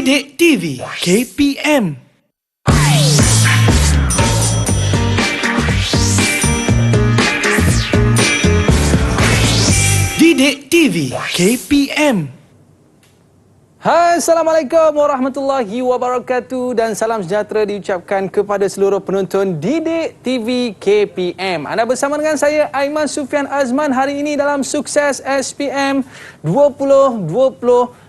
Didik TV KPM. Didik TV KPM. Hai, Assalamualaikum warahmatullahi wabarakatuh dan salam sejahtera diucapkan kepada seluruh penonton Didik TV KPM. Anda bersama dengan saya Aiman Sufian Azman hari ini dalam Sukses SPM 2021.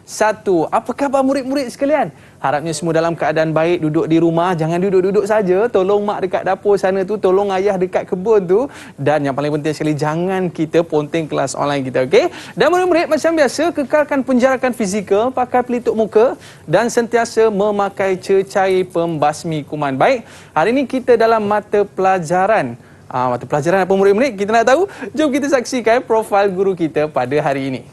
Apa khabar murid-murid sekalian? Harapnya semua dalam keadaan baik, duduk di rumah, jangan duduk-duduk saja. Tolong mak dekat dapur sana tu, tolong ayah dekat kebun tu. Dan yang paling penting sekali, jangan kita ponteng kelas online kita, okey? Dan murid-murid macam biasa, kekalkan penjarakan fizikal, pakai pelitup muka dan sentiasa memakai cecair pembasmi kuman. Baik, hari ini kita dalam mata pelajaran. Mata pelajaran apa murid-murid? Kita nak tahu? Jom kita saksikan profil guru kita pada hari ini.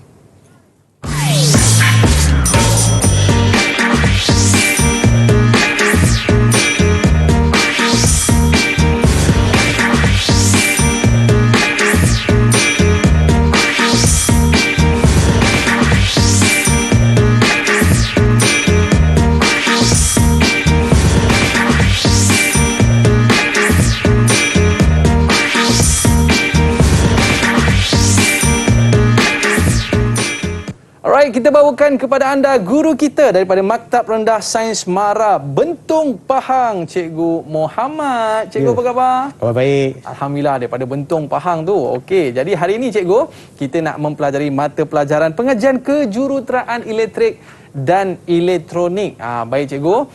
Alright, kita bawakan kepada anda guru kita daripada Maktab Rendah Sains Mara Bentong Pahang, Cikgu Muhammad. Cikgu apa khabar? Khabar baik. Alhamdulillah, daripada Bentong Pahang tu. Okey, jadi hari ini cikgu, kita nak mempelajari mata pelajaran pengajian kejuruteraan elektrik dan elektronik. Baik cikgu,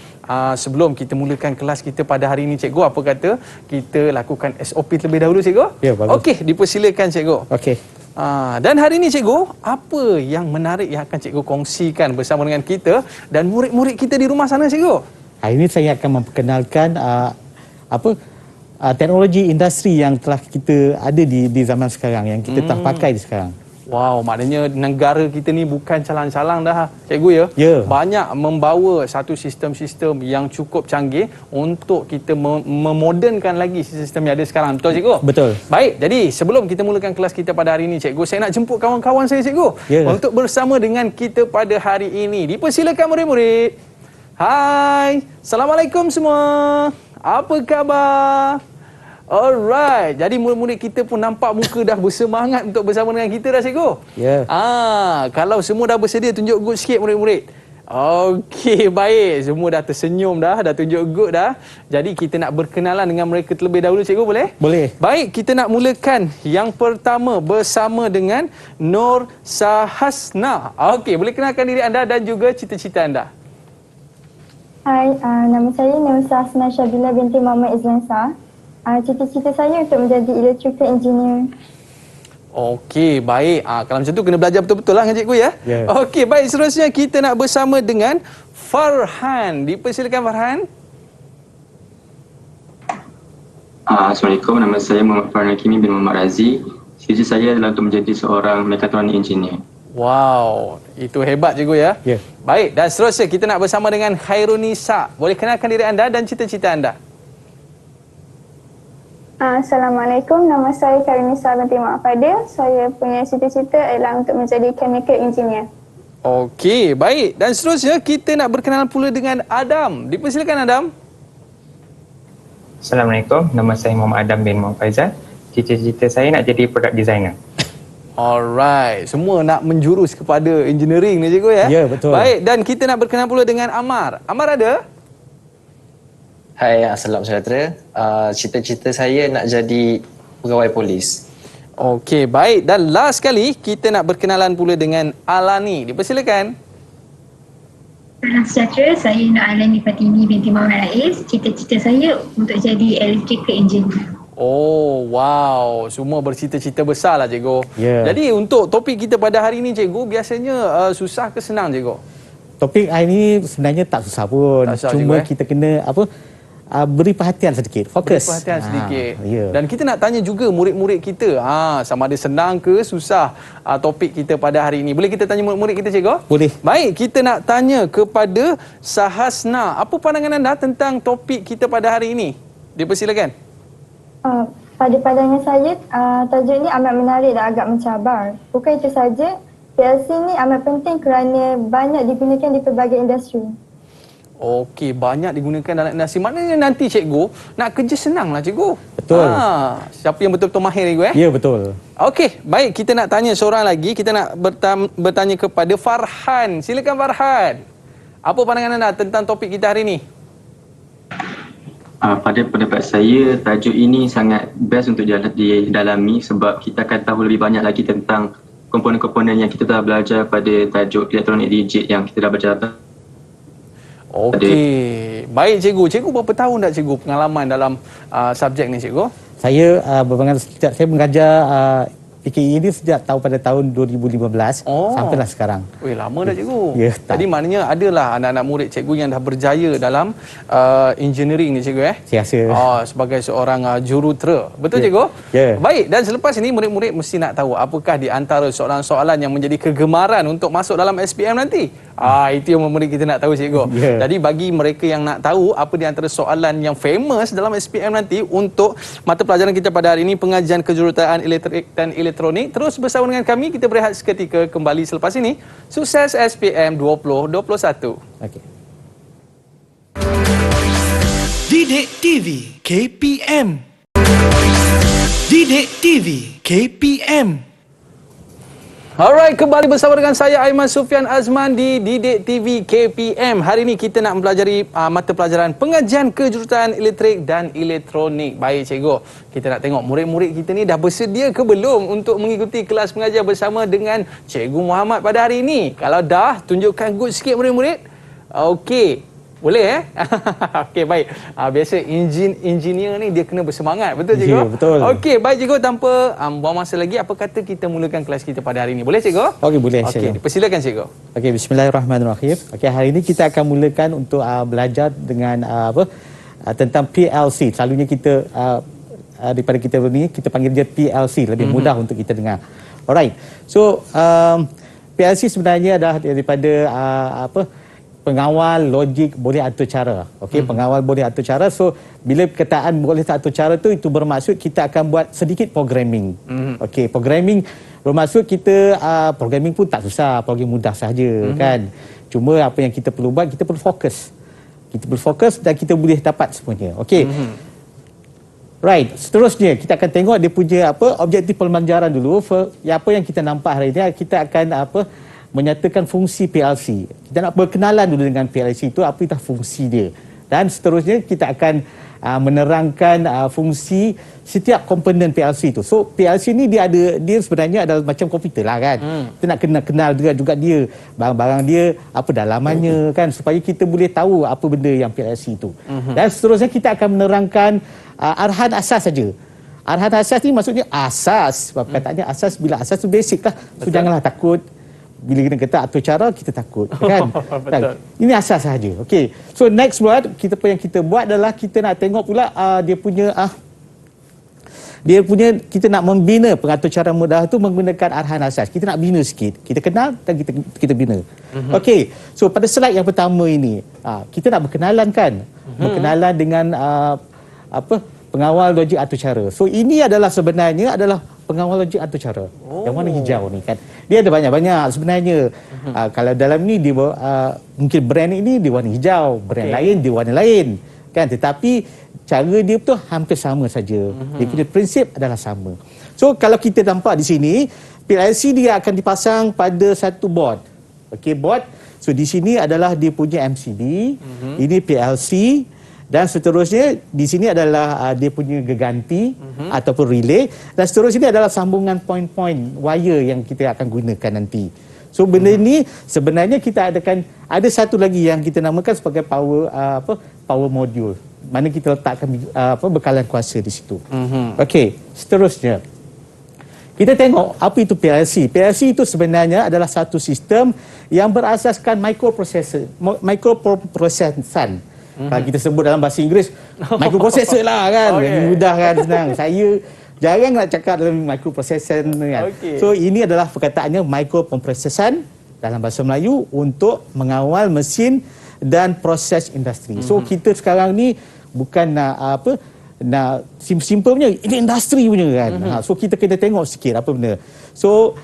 sebelum kita mulakan kelas kita pada hari ini cikgu, apa kata kita lakukan SOP terlebih dahulu cikgu? Ya, bagus. Okey, dipersilakan cikgu. Okey. Dan hari ini cikgu, apa yang menarik yang akan cikgu kongsikan bersama dengan kita dan murid-murid kita di rumah sana cikgu? Hari ini saya akan memperkenalkan teknologi industri yang telah kita ada di zaman sekarang, yang kita telah pakai sekarang. Wow, maknanya negara kita ni bukan calang-calang dah cikgu ya? Ya. Banyak membawa satu sistem-sistem yang cukup canggih untuk kita memodernkan lagi sistem yang ada sekarang. Betul cikgu? Betul. Baik, jadi sebelum kita mulakan kelas kita pada hari ini cikgu, saya nak jemput kawan-kawan saya cikgu. Ya. Untuk bersama dengan kita pada hari ini. Dipersilakan murid-murid. Hai, Assalamualaikum semua. Apa khabar? Alright, jadi murid-murid kita pun nampak muka dah bersemangat untuk bersama dengan kita dah cikgu. Ya. Kalau semua dah bersedia, tunjuk good sikit murid-murid. Okey, baik. Semua dah tersenyum dah tunjuk good dah. Jadi kita nak berkenalan dengan mereka terlebih dahulu cikgu, boleh? Boleh. Baik, kita nak mulakan yang pertama bersama dengan Nur Sahasna. Okey, boleh kenalkan diri anda dan juga cita-cita anda. Hai, nama saya Nur Sahasna Syabila binti Muhammad Izlan Shah. Cita-cita saya untuk menjadi electrical engineer. Okey, baik. Kalau macam tu kena belajar betul-betul lah dengan cikgu ya. Ya. Okey, baik. Seterusnya kita nak bersama dengan Farhan. Dipersilakan Farhan. Assalamualaikum, nama saya Muhammad Farhan Hakimi bin Muhammad Razi. Cita-cita saya adalah untuk menjadi seorang mekatronik engineer. Wow, itu hebat cikgu ya. Ya. Baik, dan seterusnya kita nak bersama dengan Khairunisa. Boleh kenalkan diri anda dan cita-cita anda. Assalamualaikum, nama saya Khairunisa binti Mak Fadil. Saya punya cita-cita ialah untuk menjadi chemical engineer. Okey, baik. Dan seterusnya kita nak berkenalan pula dengan Adam. Dipersilakan Adam. Assalamualaikum, nama saya Muhammad Adam bin Muhammad Faizal. Cita-cita saya nak jadi product designer. Alright, semua nak menjurus kepada engineering ni cikgu ya? Ya, betul. Baik, dan kita nak berkenalan pula dengan Amar. Amar ada? Hai, Assalamualaikum sejahtera. Cita-cita saya nak jadi pegawai polis. Okey, baik. Dan last sekali, kita nak berkenalan pula dengan Alani. Dipersilakan. Salam sejahtera, saya Nur Alani Fatini binti Muhammad Rais. Cita-cita saya untuk jadi electrical engineer. Oh, wow. Semua bercita-cita besar lah cikgu. Ya. Jadi untuk topik kita pada hari ini cikgu, biasanya susah ke senang cikgu? Topik hari ini sebenarnya tak susah pun. Tak susah, Cuma cikgu, kita kena beri perhatian sedikit, fokus. Beri perhatian sedikit. Ya. Dan kita nak tanya juga murid-murid kita, sama ada senang ke susah topik kita pada hari ini. Boleh kita tanya murid-murid kita cikgu? Boleh. Baik, kita nak tanya kepada Sahasna. Apa pandangan anda tentang topik kita pada hari ini? Dipersilakan. Pada pandangan saya, tajuk ini amat menarik dan agak mencabar. Bukan itu saja, PLC ini amat penting kerana banyak digunakan di pelbagai industri. Okey, banyak digunakan dalam industri. Maknanya nanti cikgu nak kerja senang lah cikgu. Betul. Siapa yang betul-betul mahir cikgu Ya, betul. Okey, baik, kita nak tanya seorang lagi. Kita nak bertanya kepada Farhan. Silakan Farhan. Apa pandangan anda tentang topik kita hari ini? Pada pendapat saya, tajuk ini sangat best untuk didalami sebab kita akan tahu lebih banyak lagi tentang komponen-komponen yang kita telah belajar pada tajuk elektronik digit yang kita dah belajar. Okey, baik cikgu. Cikgu berapa tahun dah cikgu pengalaman dalam subjek ni cikgu? Saya saya mengajar PKE ini sejak pada tahun 2015 sampailah sekarang. Weh, lama dah cikgu. Ya, Jadi maknanya adalah anak-anak murid cikgu yang dah berjaya dalam engineering ni cikgu Saya rasa. sebagai seorang jurutera. Betul Ya. cikgu? Ya. Baik, dan selepas ini murid-murid mesti nak tahu apakah di antara soalan-soalan yang menjadi kegemaran untuk masuk dalam SPM nanti. Itu yang murid kita nak tahu cikgu. Ya. Jadi bagi mereka yang nak tahu apa di antara soalan yang famous dalam SPM nanti untuk mata pelajaran kita pada hari ini, pengajian kejuruteraan elektrik dan elektronik, terus bersama dengan kami. Kita berehat seketika, kembali selepas ini. Sukses SPM 2021. Okey. Didik TV KPM. Didik TV KPM. Alright, kembali bersama dengan saya Aiman Sufian Azman di Didik TV KPM. Hari ini kita nak mempelajari mata pelajaran pengajian kejuruteraan elektrik dan elektronik. Baik cikgu, kita nak tengok murid-murid kita ni dah bersedia ke belum untuk mengikuti kelas pengajian bersama dengan Cikgu Muhammad pada hari ini. Kalau dah, tunjukkan good sikit murid-murid. Okey. Boleh Okey, baik. Biasa engineer ni dia kena bersemangat. Betul cikgu? Ya, betul. Okey, baik cikgu, tanpa buang masa lagi, apa kata kita mulakan kelas kita pada hari ini? Boleh cikgu? Okey, boleh. Okey, persilakan cikgu. Okey, bismillahirrahmanirrahim. Okey, hari ini kita akan mulakan untuk belajar dengan tentang PLC. Selalunya kita daripada kita ni kita panggil dia PLC, lebih mudah untuk kita dengar. Alright. So, PLC sebenarnya adalah daripada pengawal logik boleh atur cara. Okey, pengawal boleh atur cara. So, bila perkataan boleh atur cara tu, itu bermaksud kita akan buat sedikit programming. Okey, programming bermaksud kita programming pun tak susah, programming mudah sahaja kan. Cuma apa yang kita perlu buat, kita perlu fokus. Kita perlu fokus dan kita boleh dapat semuanya. Okey. Right, seterusnya kita akan tengok dia punya objektif pembelajaran dulu. Apa yang kita nampak hari ini, kita akan menyatakan fungsi PLC. Kita nak berkenalan dulu dengan PLC itu, apa itu fungsi dia. Dan seterusnya kita akan menerangkan fungsi setiap komponen PLC itu. So PLC ni dia sebenarnya adalah macam komputer lah kan. Kita nak kenal juga dia, barang-barang dia, apa dalamannya kan, supaya kita boleh tahu apa benda yang PLC itu. Dan seterusnya kita akan menerangkan arahan asas saja. Arahan asas ni maksudnya asas. Sebab kataannya asas, bila asas tu basic lah. So janganlah takut. Bila kita kata atur cara, kita takut kan. Betul. Ini asas sahaja. Okey. So next buat yang kita buat adalah kita nak tengok pula dia punya kita nak membina pengatur cara mudah tu menggunakan arahan asas. Kita nak bina sikit. Kita kenal dan kita bina. Okey. So pada slide yang pertama ini, kita nak berkenalan kan. Berkenalan dengan pengawal logik atur cara. So ini sebenarnya adalah pengawal logik atur cara. Yang warna hijau ni kan. Dia ada banyak-banyak sebenarnya. Kalau dalam ni dia mungkin brand ini dia warna hijau, brand lain dia warna lain kan, tetapi cara dia tu hampir sama saja. Dia punya prinsip adalah sama. So kalau kita nampak di sini, PLC dia akan dipasang pada satu board. Okey, board. So di sini adalah dia punya MCB, ini PLC. Dan seterusnya di sini adalah dia punya geganti ataupun relay, dan seterusnya ini adalah sambungan point-point wire yang kita akan gunakan nanti. So benda ni sebenarnya kita ada satu lagi yang kita namakan sebagai power module. Mana kita letakkan bekalan kuasa di situ. Okey, seterusnya kita tengok apa itu PLC. PLC itu sebenarnya adalah satu sistem yang berasaskan microprocessor. Kalau kita sebut dalam bahasa Inggeris, microprocessor lah kan. Mudah kan, senang. Saya jarang nak cakap dalam microprocessor kan. So ini adalah perkataannya microprocessor dalam bahasa Melayu untuk mengawal mesin dan proses industri. So kita sekarang ni bukan nak simple punya, ini industri punya kan. So kita kena tengok sikit apa benda. So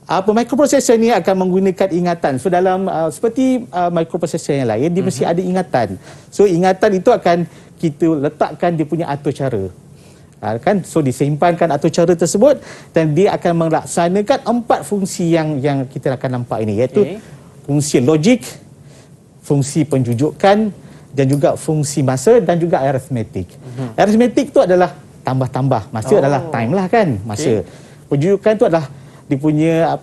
microprocessor ni akan menggunakan ingatan. So dalam seperti microprocessor yang lain, dia mesti ada ingatan. So ingatan itu akan kita letakkan dia punya atur cara. Kan, so disimpankan atur cara tersebut dan dia akan melaksanakan 4 fungsi yang kita akan nampak ini, iaitu fungsi logik, fungsi penjujukan dan juga fungsi masa dan juga arithmetic. Arithmetic tu adalah tambah-tambah, masa adalah time lah kan, masa. Penjujukan tu adalah dia punya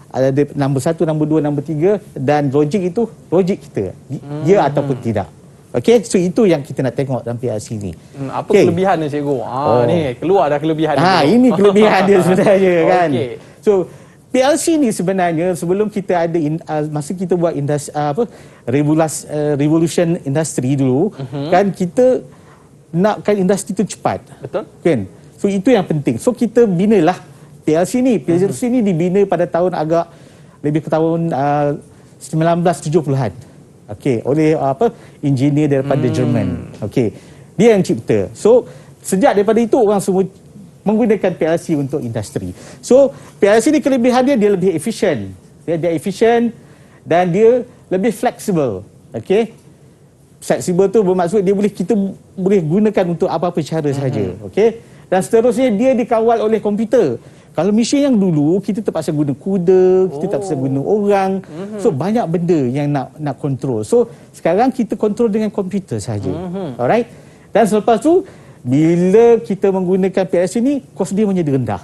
ada nombor 1, nombor 2, nombor 3 dan logik itu logik kita, ya ataupun tidak. Okey, so itu yang kita nak tengok dalam PLC ni. Apa kelebihan dia cikgu? Ni keluar dah kelebihan dia. Ini kelebihan dia sebenarnya kan. So PLC ni sebenarnya sebelum kita ada masa kita buat revolution industri dulu, kan kita nakkan industri tu cepat. Betul. Kan? So itu yang penting. So kita binalah PLC ni. PLC ni dibina pada tahun agak lebih ke tahun 1970-an. Okey, oleh engineer daripada Jerman. Okey. Dia yang cipta. So sejak daripada itu orang semua menggunakan PLC untuk industri. So PLC ni kelebihan dia lebih efisien. Dia efisien dan dia lebih fleksibel. Okey. Fleksibel tu bermaksud kita boleh gunakan untuk apa-apa cara sahaja. Okey. Dan seterusnya dia dikawal oleh komputer. Kalau mesin yang dulu kita terpaksa guna kuda, kita terpaksa guna orang. So banyak benda yang nak kontrol. So sekarang kita kontrol dengan komputer saja. Alright. Dan selepas tu bila kita menggunakan PLC ni, kos dia menjadi rendah.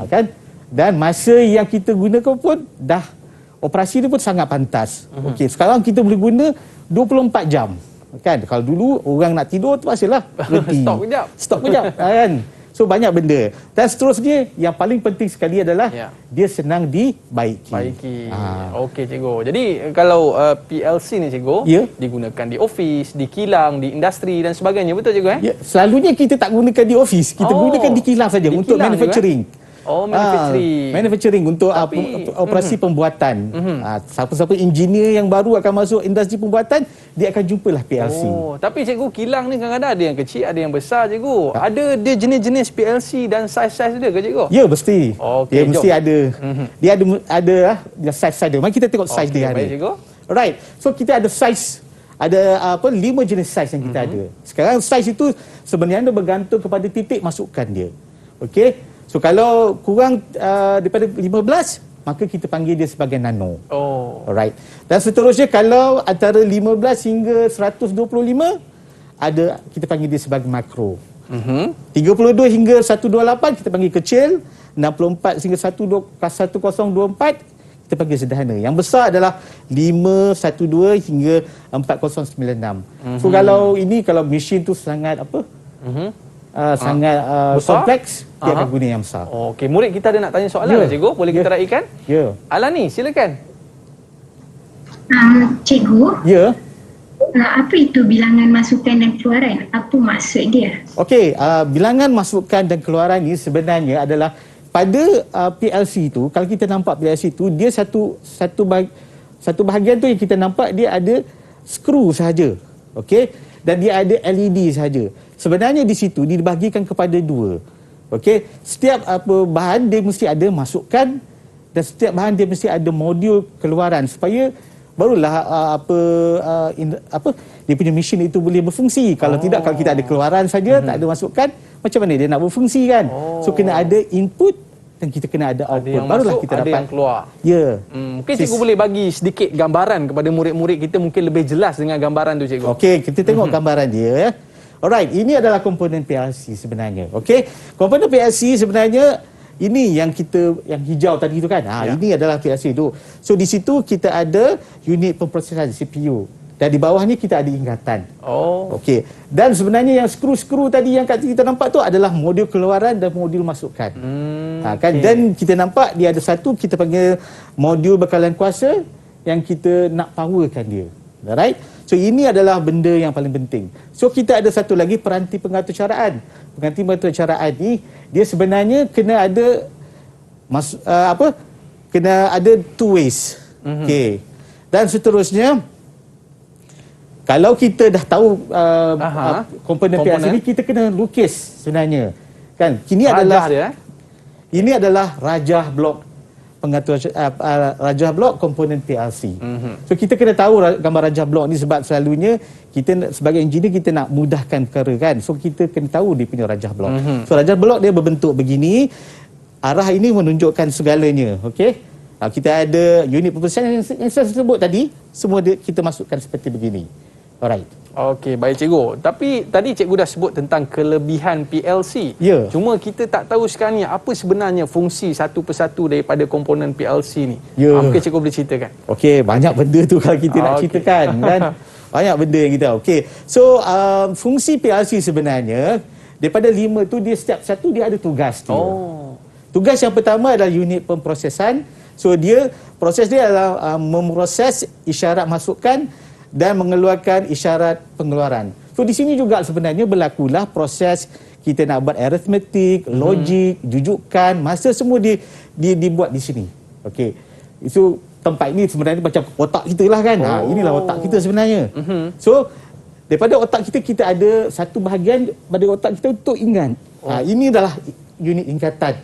Kan? Dan masa yang kita gunakan pun dah operasi dia pun sangat pantas. Okey, sekarang kita boleh guna 24 jam. Kan? Kalau dulu orang nak tidur terpaksalah berhenti. Stop kejap. Kan? So banyak benda. Dan seterusnya yang paling penting sekali adalah dia senang dibaiki. Okey cikgu. Jadi kalau PLC ni cikgu digunakan di office, di kilang, di industri dan sebagainya, betul cikgu Ya, selalunya kita tak gunakan di office, kita gunakan di kilang saja untuk kilang manufacturing. Manufacturing untuk operasi pembuatan. Siapa-siapa engineer yang baru akan masuk industri pembuatan, dia akan jumpalah PLC. Tapi cikgu, kilang ni kadang-kadang ada yang kecil, ada yang besar cikgu. Ada dia jenis-jenis PLC dan saiz-saiz dia ke cikgu? Ya, mesti. Okay, mesti ada. Dia ada saiz-saiz dia. Mari kita tengok saiz dia hari. Baik cikgu. Alright. So kita ada saiz, ada 5 jenis saiz yang kita ada. Sekarang saiz itu sebenarnya bergantung kepada titik masukan dia. Okey. So kalau kurang daripada 15, maka kita panggil dia sebagai nano. Alright. Dan seterusnya kalau antara 15 hingga 125, kita panggil dia sebagai makro. 32 hingga 128 kita panggil kecil, 64 hingga 1024 kita panggil sederhana. Yang besar adalah 512 hingga 4096. So kalau mesin tu sangat sangat kompleks, dia akan guna yang besar. Okey, murid kita ada nak tanya soalan cikgu, boleh kita raikan? Ya. Alani, silakan. Cikgu. Ya. Apa itu bilangan masukan dan keluaran? Apa maksud dia? Okey, bilangan masukan dan keluaran ni sebenarnya adalah pada PLC tu, kalau kita nampak PLC tu, dia satu bahagian tu yang kita nampak dia ada skru sahaja. Okey? Dan dia ada LED sahaja. Sebenarnya di situ dibahagikan kepada 2. Okey, setiap bahan dia mesti ada masukan dan setiap bahan dia mesti ada modul keluaran supaya barulah dia punya mesin itu boleh berfungsi. Kalau tidak, kalau kita ada keluaran saja, tak ada masukan, macam mana dia nak berfungsi kan? So kena ada input dan kita kena ada output, barulah kita dapat yang keluar. Ya. Mungkin cikgu boleh bagi sedikit gambaran kepada murid-murid kita, mungkin lebih jelas dengan gambaran tu cikgu. Okey, kita tengok gambaran dia ya. Alright, ini adalah komponen PLC sebenarnya. Okey, komponen PLC sebenarnya ini yang hijau tadi tu kan. Ini adalah PLC tu. So di situ kita ada unit pemprosesan CPU. Dan di bawahnya kita ada ingatan. Okey. Dan sebenarnya yang skru-skru tadi yang kita nampak tu adalah modul keluaran dan modul masukan. Kan? Dan kita nampak dia ada satu kita panggil modul bekalan kuasa yang kita nak powerkan dia. Alright? So ini adalah benda yang paling penting. So kita ada satu lagi peranti pengatur caraan. Peranti pengatur caraan ni dia sebenarnya kena ada kena ada 2 ways. Okey. Dan seterusnya kalau kita dah tahu komponen PLC ni, kita kena lukis sebenarnya. Kan? Ini adalah rajah blok. pengatur rajah blok komponen PLC. So kita kena tahu gambar rajah blok ni sebab selalunya kita sebagai engineer kita nak mudahkan perkara kan. So kita kena tahu dia punya rajah blok. So rajah blok dia berbentuk begini. Arah ini menunjukkan segalanya. Okey. Kita ada unit pemrosesan yang saya sebut tadi, semua kita masukkan seperti begini. Alright. Okey, baik cikgu. Tapi tadi cikgu dah sebut tentang kelebihan PLC. Ya. Cuma kita tak tahu sekarang ni apa sebenarnya fungsi satu persatu daripada komponen PLC ni. Ya. Mungkin cikgu boleh ceritakan. Okey, banyak benda tu kalau kita nak ceritakan kan. Banyak benda yang kita. Okey. So, fungsi PLC sebenarnya daripada 5 tu dia setiap satu dia ada tugas dia. Tugas yang pertama adalah unit pemprosesan. So proses dia adalah memproses isyarat masukan dan mengeluarkan isyarat pengeluaran. So di sini juga sebenarnya berlakulah proses kita nak buat arithmetik, logik, jujukan, masa semua dibuat di sini. Okey. Itu tempat ini sebenarnya macam otak kita lah kan. Inilah otak kita sebenarnya. So daripada otak kita ada satu bahagian pada otak kita untuk ingat. Ini adalah unit ingatan.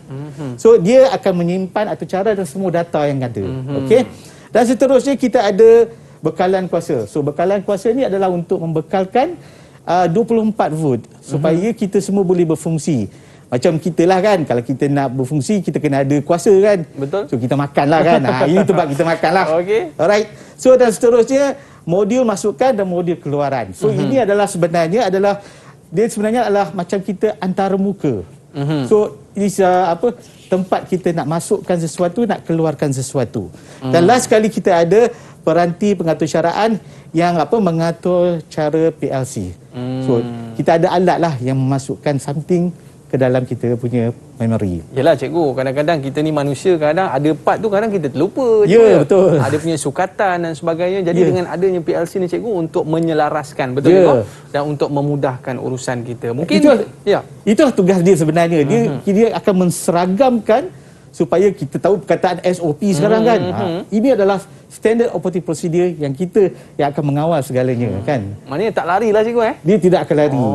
So dia akan menyimpan atau cara dan semua data yang ada. Okey. Dan seterusnya kita ada bekalan kuasa. So bekalan kuasa ni adalah untuk membekalkan 24 volt supaya kita semua boleh berfungsi. Macam kita lah kan, kalau kita nak berfungsi kita kena ada kuasa kan. Betul. So kita makan lah kan. Ini tempat kita makan lah. Okey. Alright. So dan seterusnya modul masukan dan modul keluaran. So ini adalah sebenarnya adalah macam kita antarmuka. So ini tempat kita nak masukkan sesuatu, nak keluarkan sesuatu. Dan last sekali kita ada peranti pengatur syaraan yang mengatur cara PLC. So kita ada alat lah yang memasukkan something ke dalam kita punya memory. Yalah cikgu, kadang-kadang kita ni manusia kadang ada part tu kadang kita terlupa. Ya, betul. Ada punya sukatan dan sebagainya. Jadi dengan adanya PLC ni cikgu untuk menyelaraskan, betul cikgu? Dan untuk memudahkan urusan kita. Mungkin itulah tugas dia sebenarnya. Dia akan menseragamkan supaya kita tahu perkataan SOP sekarang kan. Ini adalah standard operating procedure yang akan mengawal segalanya kan. Maknanya tak larilah cikgu Dia tidak akan lari.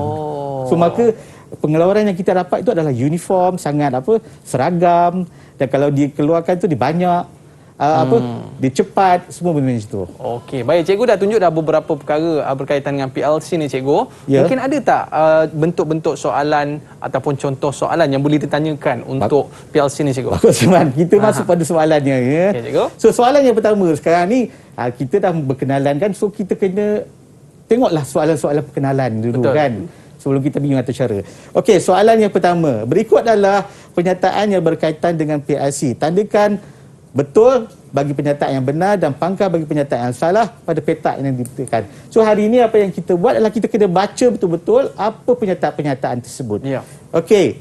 So maka pengeluaran yang kita dapat itu adalah uniform, sangat seragam, dan kalau dikeluarkan tu dia banyak dia cepat, semua benda macam tu. Okey, baik cikgu dah tunjuk dah beberapa perkara berkaitan dengan PLC ni cikgu. Mungkin ada tak bentuk-bentuk soalan ataupun contoh soalan yang boleh ditanyakan untuk PLC ni cikgu? Bagus Iman, kita masuk pada soalannya ya. Okey cikgu. So soalan yang pertama sekarang ni kita dah berkenalan kan, so kita kena tengoklah soalan-soalan perkenalan dulu. Betul. Kan. Sebelum kita pergi mengatur cara. Okey, soalan yang pertama. Berikut adalah pernyataan yang berkaitan dengan PLC. Tandakan betul bagi pernyataan yang benar dan pangkal bagi pernyataan yang salah pada petak yang diberikan. So hari ini apa yang kita buat adalah kita kena baca betul-betul apa pernyataan-pernyataan tersebut. Ya. Okey.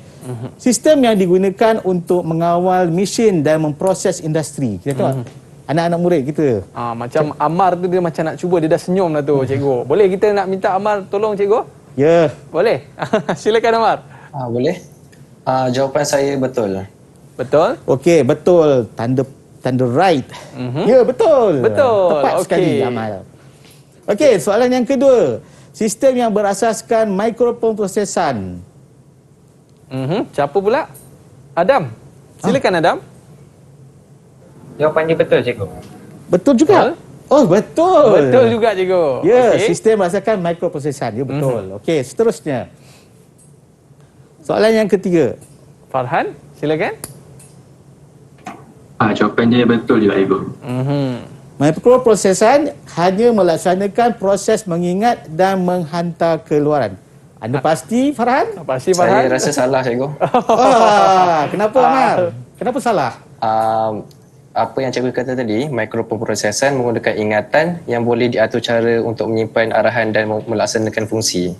Sistem yang digunakan untuk mengawal mesin dan memproses industri. Kita tengok anak-anak murid kita. Macam Amar tu dia macam nak cuba, dia dah senyum dah tu cikgu. Boleh kita nak minta Amar tolong cikgu? Ya. Boleh? Silakan Amar. Boleh. Jawapan saya betul. Betul? Okey, betul. Tanda right. Ya, betul. Betul. Tepat sekali Amal. Okey, soalan yang kedua. Sistem yang berasaskan mikroprosesan. Siapa pula? Adam. Silakan Adam. Jawapan dia betul cikgu. Betul juga. Oh, betul. Betul juga cikgu. Ya, sistem berdasarkan mikroprosesan. Ya, betul. Okey, seterusnya. Soalan yang ketiga. Farhan, silakan. Jawapan dia betul juga ibu. Mikroprosesan hanya melaksanakan proses mengingat dan menghantar keluaran. Anda pasti, Farhan? Pasti Farhan. Saya rasa salah cikgu. Kenapa Amal? Kenapa salah? Apa yang cikgu kata tadi, mikroprosesan menggunakan ingatan yang boleh diatur cara untuk menyimpan arahan dan melaksanakan fungsi.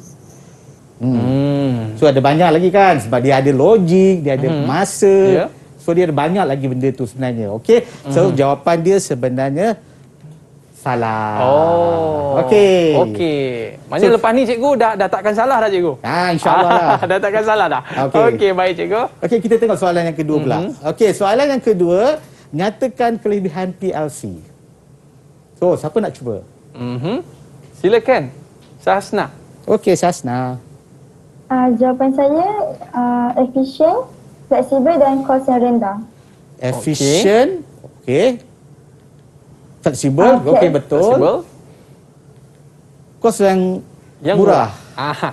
So ada banyak lagi kan, sebab dia ada logik, dia ada masa. So dia ada banyak lagi benda tu sebenarnya. Okey. So jawapan dia sebenarnya salah. Okey. Maknanya lepas ni cikgu dah takkan salah dah cikgu. InsyaAllah lah. Dah takkan salah dah. Okey, baik cikgu. Okey, kita tengok soalan yang kedua pula. Okey, soalan yang kedua, nyatakan kelebihan PLC. So, siapa nak cuba? Silakan. Sahasna. Okey, Sahasna. Jawapan saya efisien, fleksibel dan kos yang rendah. Efisien, Okey. Fleksibel. Okey. Okey, betul. Fleksibel. Kos yang Yang murah. Aha.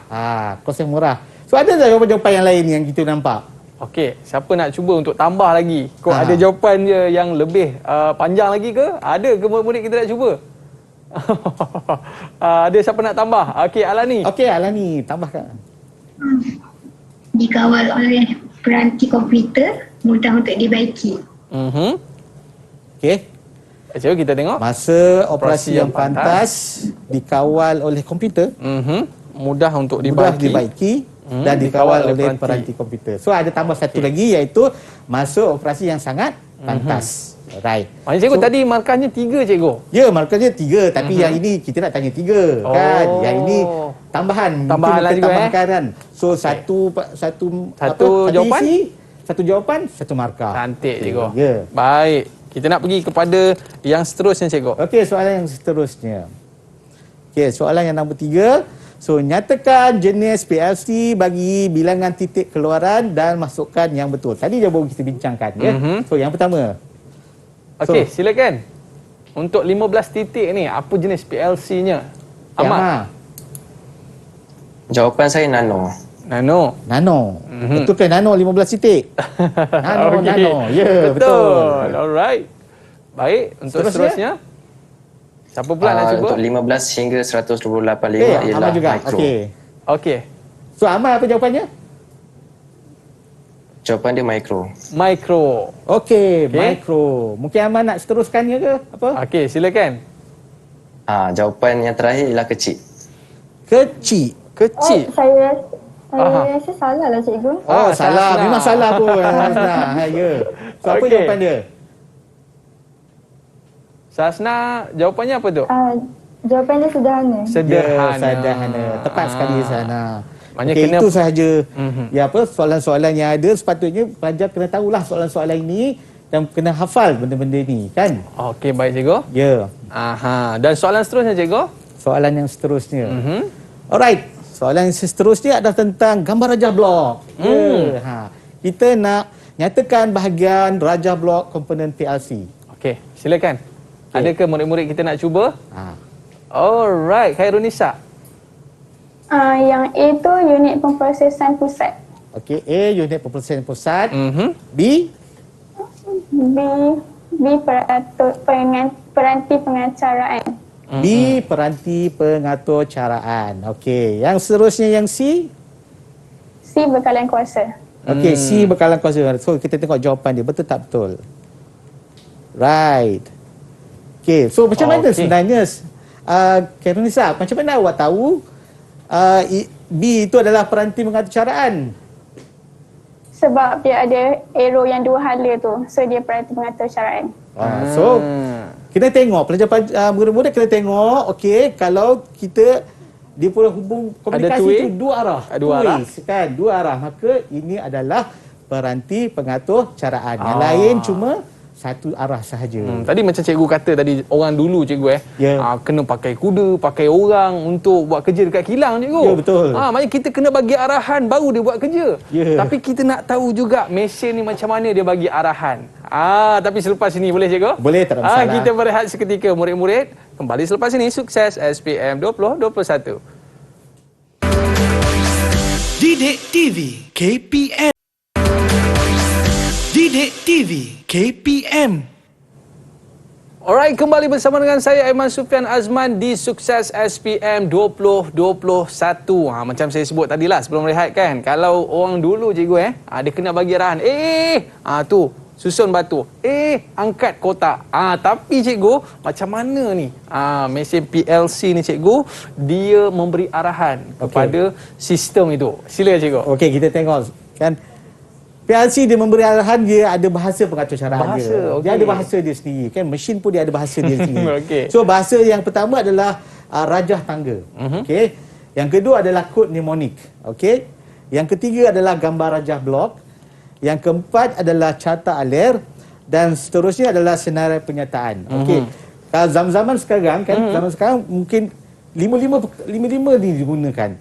Kos yang murah. So ada tak jawapan-jawapan yang lain yang kita nampak? Okey, siapa nak cuba untuk tambah lagi? Kok Ha. ada jawapan dia yang lebih panjang lagi ke? Ada ke murid-murid kita nak cuba? Ada siapa nak tambah? Okey, Alani. Okey, Alani, tambahkan. Dikawal oleh peranti komputer, mudah untuk dibaiki. Okey. Jom kita tengok. Masa operasi yang pantas dikawal oleh komputer, Mudah untuk mudah dibaiki. dibaiki dan dikawal oleh peranti komputer. So ada tambah satu lagi iaitu masa operasi yang sangat pantas. Right. Maknanya cikgu tadi markahnya 3 cikgu. Ya, markahnya 3 tapi yang ini kita nak tanya 3 kan. Yang ini tambahan. Tambahan lah Mungkin juga, tambahkan kan. So satu jawapan? isi, satu jawapan, satu markah. Cantik cikgu. Ya. Baik. Kita nak pergi kepada yang seterusnya cikgu. Okey, soalan yang seterusnya. Okey, soalan yang nombor 3. So, nyatakan jenis PLC bagi bilangan titik keluaran dan masukan yang betul. Tadi je baru kita bincangkan ya. So, yang pertama. Okey, silakan. Untuk 15 titik ni, apa jenis PLC-nya? Ahmad. Jawapan saya nano. Nano. Betul ke nano 15 titik? Nano, Okey. nano. Ya, betul. Alright. Baik, untuk seterusnya. Siapa pula nak cuba? Untuk 15 hingga 128.5 ialah Ahmad juga. mikro. Okey. Okey. So, Ahmad apa jawapannya? Jawapan dia mikro. Mikro. Okey, mikro. Mungkin Ahmad nak seteruskannya ke? Apa? Okey, silakan. Jawapan yang terakhir ialah kecil. Kecil. Kecil. Saya rasa salah lah cikgu. Oh, salah. Hasna. Memang salah pun. Hasna. Ya. So, apa Okey. jawapan dia? Sasna, jawapannya apa tu? Jawapan dia sederhana. Sederhana. Ya, sederhana. Tepat sekali sana. Maknanya Okey, kena itu sahaja. Ya apa soalan-soalan yang ada sepatutnya pelajar kena tahulah soalan-soalan ini dan kena hafal benda-benda ni kan? Okey, baik cikgu. Ya. Aha. Dan soalan seterusnya cikgu? Soalan yang seterusnya. Alright. Soalan yang seterusnya adalah tentang gambar rajah blok. Ya. Kita nak nyatakan bahagian rajah blok komponen PLC. Okey, silakan. Adakah murid-murid kita nak cuba? Ha. Alright, Khairunisa. Yang A tu unit pemprosesan pusat. Okey, A unit pemprosesan pusat. B B peranti pengacaraan. B peranti pengatur caraan. Okey, yang seterusnya yang C. C bekalan kuasa. Okey, C bekalan kuasa. So kita tengok jawapan dia betul tak betul. Right. Okey, so macam mana sebenarnya Khairunisa, macam mana awak tahu B itu adalah peranti pengatur caraan? Sebab dia ada arrow yang dua hala tu. So dia peranti pengatur caraan. So kita tengok pelajar murid-murid kena tengok okey kalau kita dia boleh hubung komunikasi two-way? itu dua arah. Dua arah. Kan, dua arah. Maka ini adalah peranti pengatur caraan. Yang lain cuma satu arah sahaja. Tadi macam cikgu kata tadi orang dulu cikgu kena pakai kuda, pakai orang untuk buat kerja dekat kilang cikgu. Ya, betul. Maknanya kita kena bagi arahan baru dia buat kerja. Ya. Tapi kita nak tahu juga mesin ni macam mana dia bagi arahan. Tapi selepas ini boleh cikgu? Boleh, tak ada masalah. Kita berehat seketika murid-murid. Kembali selepas ini. Sukses SPM 2021. Didik TV KPM. Didik TV KPM. Alright, kembali bersama dengan saya Aiman Sufian Azman di Sukses SPM 2021. Macam saya sebut tadilah sebelum rehat kan. Kalau orang dulu cikgu dia kena bagi arahan. Tu susun batu. Angkat kotak. Tapi cikgu, macam mana ni? Mesin PLC ni cikgu, dia memberi arahan kepada sistem itu. Sila cikgu. Okey, kita tengok kan. PLC dia memberi arahan, dia ada bahasa pengatur caraan Bahasa, dia. okey. Dia ada bahasa dia sendiri kan. Mesin pun dia ada bahasa dia sendiri. Okey. So bahasa yang pertama adalah rajah tangga. Okey. Yang kedua adalah kod mnemonik. Okey. Yang ketiga adalah gambar rajah blok. Yang keempat adalah carta aler dan seterusnya adalah senarai penyataan. Okey. Kalau zaman-zaman sekarang kan, zaman sekarang mungkin lima ni digunakan.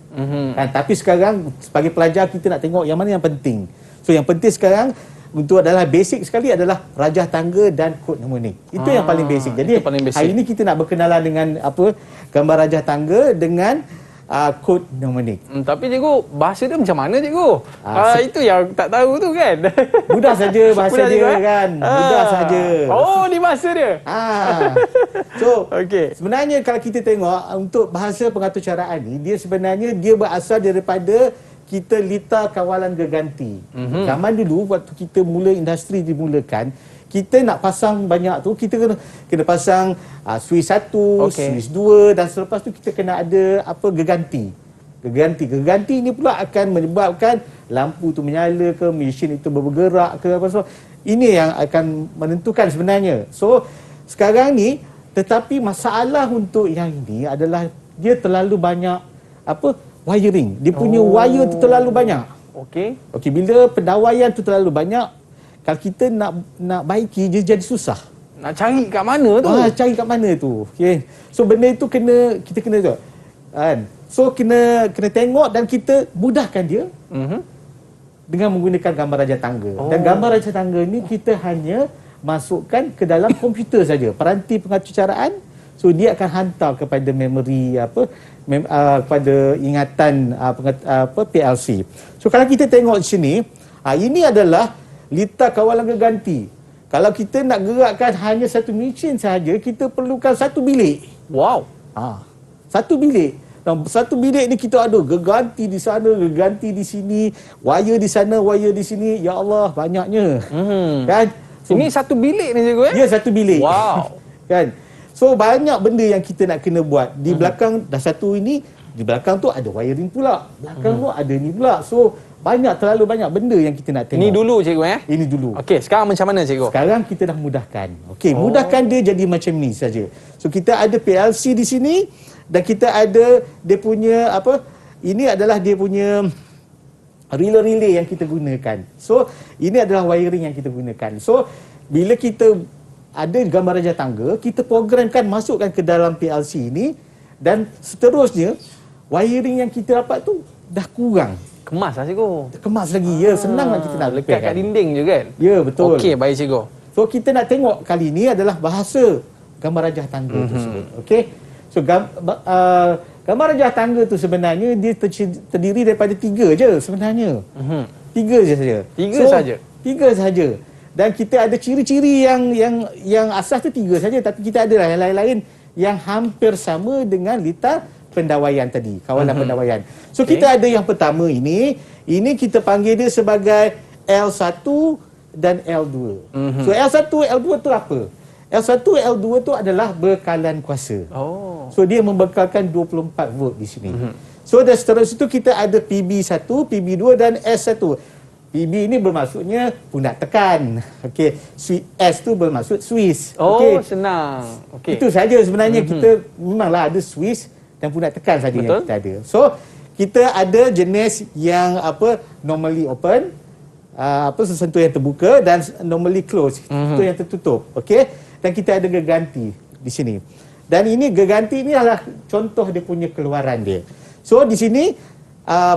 Kan, tapi sekarang sebagai pelajar kita nak tengok yang mana yang penting. So yang penting sekarang untuk adalah basic sekali adalah rajah tangga dan kod mnemonik. Itu yang paling basic. Jadi itu paling basic. hari ini kita nak berkenalan dengan gambar rajah tangga dengan kod mnemonik. Tapi cikgu, bahasa dia macam mana cikgu? Itu yang tak tahu tu kan. Mudah saja bahasa Mudah dia juga, kan. Mudah saja. Oh, ni bahasa dia. So, Okey. sebenarnya kalau kita tengok untuk bahasa pengaturcaraan ni, dia sebenarnya dia berasal daripada kita litar kawalan geganti. Zaman dulu waktu kita mula industri dimulakan, kita nak pasang banyak tu, kita kena pasang switch 1, switch 2 dan selepas tu kita kena ada geganti. Geganti ni pula akan menyebabkan lampu tu menyala ke, mesin itu bergerak ke apa. So, ini yang akan menentukan sebenarnya. So, sekarang ni tetapi masalah untuk yang ini adalah dia terlalu banyak wiring. Dia punya wire tu terlalu banyak. Okey, bila pendawaian tu terlalu banyak, kalau kita nak baiki dia jadi susah. Nak cari kat mana tu? Cari kat mana tu. Okey. So benda itu kita kena tu. Kan? So kena tengok dan kita mudahkan dia. Dengan menggunakan gambar rajah tangga. Dan gambar rajah tangga ni kita hanya masukkan ke dalam komputer saja. Peranti pengaturcaraan. So dia akan hantar kepada memori kepada ingatan PLC. So kalau kita tengok di sini, ini adalah litar kawalan geganti. Kalau kita nak gerakkan hanya satu mesin sahaja, kita perlukan satu bilik. Wow. Satu bilik. Satu bilik ni kita ada geganti di sana, geganti di sini, wire di sana, wire di sini. Ya Allah, banyaknya. Kan? So, ini satu bilik ni cikgu Ya, satu bilik. Wow. Kan? So banyak benda yang kita nak kena buat. Di belakang dah satu ini, di belakang tu ada wiring pula. Belakang tu ada ni pula. So terlalu banyak benda yang kita nak tengok. Ini dulu cikgu Ini dulu. Okey, sekarang macam mana cikgu? Sekarang kita dah mudahkan. Okey, mudahkan dia jadi macam ni saja. So kita ada PLC di sini dan kita ada dia punya ini adalah dia punya relay yang kita gunakan. So ini adalah wiring yang kita gunakan. So bila kita ada gambar rajah tangga, kita programkan, masukkan ke dalam PLC ini dan seterusnya wiring yang kita dapat tu dah kurang. Kemas lah cikgu. Kemas lagi. Ya, senang nak kita nak lekat kat dinding je kan? Ya, betul. Okey, baik cikgu. So kita nak tengok kali ini adalah bahasa gambar rajah tangga tersebut. Okey. So gambar rajah tangga tu sebenarnya dia terdiri daripada 3 je sebenarnya. 3 je saja. 3 saja. 3 saja. Dan kita ada ciri-ciri yang asas tu 3 saja, tapi kita ada yang lain-lain yang hampir sama dengan litar pendawaian tadi, kawalan pendawaian. So kita ada yang pertama ini kita panggil dia sebagai L1 dan L2. So L1, L2 tu apa? L1, L2 tu adalah bekalan kuasa. So dia membekalkan 24 volt di sini. So dan seterusnya itu kita ada PB1, PB2 dan S1. PB ini bermaksudnya pundak tekan. Okey, S tu bermaksud Swiss. Senang. Okey. Itu saja sebenarnya. Kita memanglah ada Swiss dan pundak tekan saja yang kita ada. So kita ada jenis yang normally open, sesentuh yang terbuka, dan normally close, itu yang tertutup. Okey, dan kita ada geganti di sini. Dan ini geganti ini adalah contoh dia punya keluaran dia. So di sini